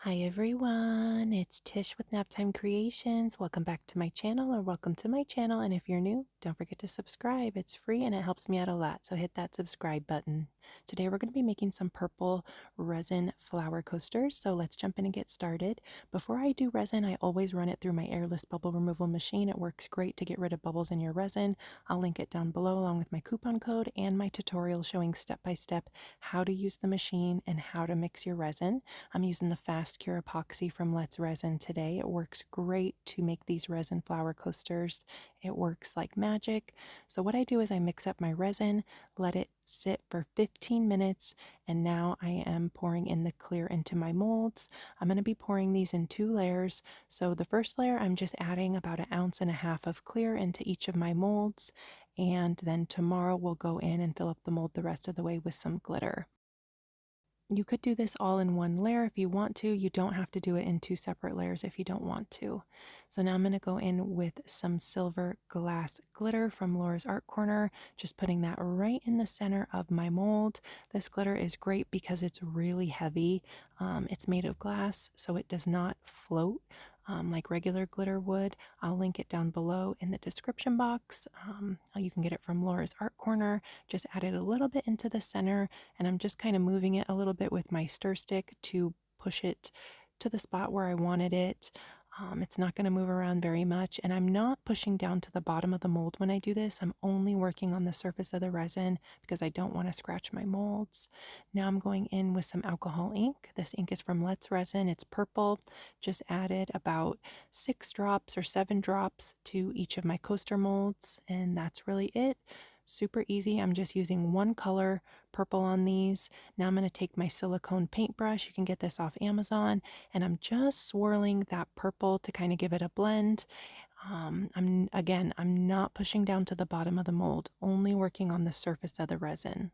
Hi everyone, it's Tish with Naptime Creations. Welcome back to my channel or welcome to my channel. And if you're new, don't forget to subscribe. It's free and it helps me out a lot. So hit that subscribe button. Today we're going to be making some purple resin flower coasters. So let's jump in and get started. Before I do resin, I always run it through my Airless bubble removal machine. It works great to get rid of bubbles in your resin. I'll link it down below along with my coupon code and my tutorial showing step by step how to use the machine and how to mix your resin. I'm using the Fast Cure epoxy from Let's Resin today. It works great to make these resin flower coasters. It works like magic. So what I do is I mix up my resin, let it sit for 15 minutes, and now I am pouring in the clear into my molds. I'm going to be pouring these in 2 layers. So the first layer, I'm just adding about 1.5 ounces of clear into each of my molds, and then tomorrow we'll go in and fill up the mold the rest of the way with some glitter. You could do this all in one layer if you want to. You don't have to do it in 2 separate layers if you don't want to. So now I'm going to go in with some silver glass glitter from Laura's Art Corner, just putting that right in the center of my mold. This glitter is great because it's really heavy. It's made of glass, so it does not float like regular glitter would. I'll link it down below in the description box. You can get it from Laura's Art Corner. Just add it a little bit into the center, and I'm just kind of moving it a little bit with my stir stick to push it to the spot where I wanted it. It's not going to move around very much, and I'm not pushing down to the bottom of the mold when I do this. I'm only working on the surface of the resin because I don't want to scratch my molds. Now I'm going in with some alcohol ink. This ink is from Let's Resin. It's purple. Just added about 6 drops or 7 drops to each of my coaster molds, and that's really it. Super easy. I'm just using one color, purple, on these. Now I'm going to take my silicone paintbrush. You can get this off Amazon, and I'm just swirling that purple to kind of give it a blend. I'm not pushing down to the bottom of the mold, only working on the surface of the resin.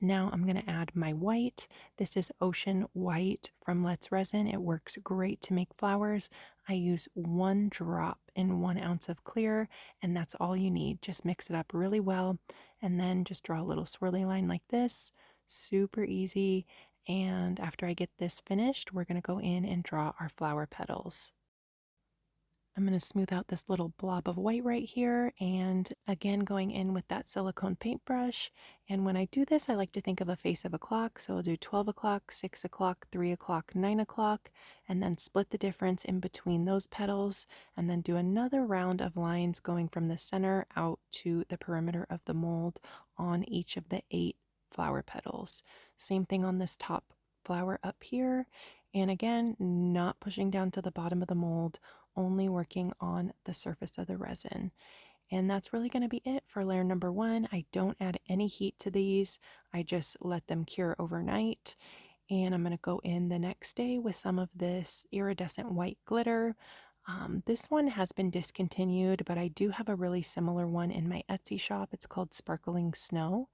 Now I'm going to add my white. This is Ocean White from Let's Resin. It works great to make flowers. I use 1 drop in 1 ounce of clear, and that's all you need. Just mix it up really well, and then just draw a little swirly line like this. Super easy. And after I get this finished, we're going to go in and draw our flower petals. I'm going to smooth out this little blob of white right here, and again going in with that silicone paintbrush. And when I do this, I like to think of a face of a clock. So I'll do 12 o'clock, 6 o'clock, 3 o'clock, 9 o'clock, and then split the difference in between those petals, and then do another round of lines going from the center out to the perimeter of the mold on each of the 8 flower petals. Same thing on this top flower up here. And again, not pushing down to the bottom of the mold, only working on the surface of the resin. And that's really going to be it for layer number 1. I don't add any heat to these. I just let them cure overnight. And I'm going to go in the next day with some of this iridescent white glitter. This one has been discontinued, but I do have a really similar one in my Etsy shop. It's called Sparkling Snow.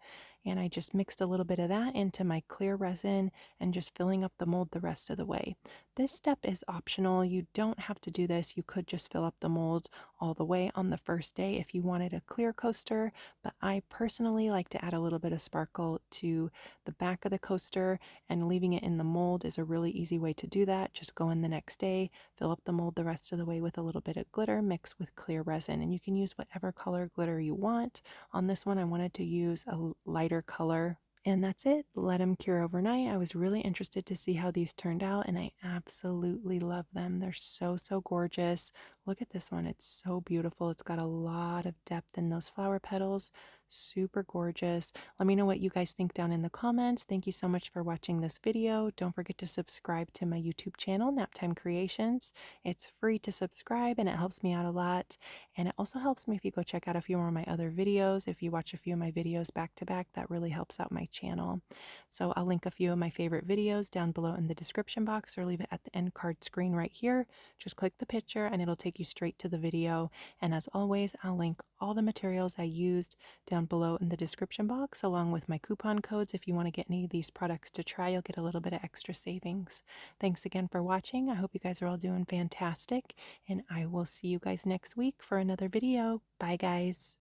And I just mixed a little bit of that into my clear resin and just filling up the mold the rest of the way. This step is optional. You don't have to do this. You could just fill up the mold all the way on the first day if you wanted a clear coaster, but I personally like to add a little bit of sparkle to the back of the coaster, and leaving it in the mold is a really easy way to do that. Just go in the next day, fill up the mold the rest of the way with a little bit of glitter mixed with clear resin, and you can use whatever color glitter you want. On this one, I wanted to use a lighter color. And that's it. Let them cure overnight. I was really interested to see how these turned out, and I absolutely love them. They're so, so gorgeous. Look at this one. It's so beautiful. It's got a lot of depth in those flower petals. Super gorgeous. Let me know what you guys think down in the comments. Thank you so much for watching this video. Don't forget to subscribe to my YouTube channel, Naptime Creations. It's free to subscribe, and it helps me out a lot. And it also helps me if you go check out a few more of my other videos. If you watch a few of my videos back to back, that really helps out my channel. So I'll link a few of my favorite videos down below in the description box, or leave it at the end card screen right here. Just click the picture and it'll take you straight to the video. And as always, I'll link all the materials I used down below in the description box, along with my coupon codes. If you want to get any of these products to try, you'll get a little bit of extra savings. Thanks again for watching. I hope you guys are all doing fantastic, and I will see you guys next week for another video. Bye, guys.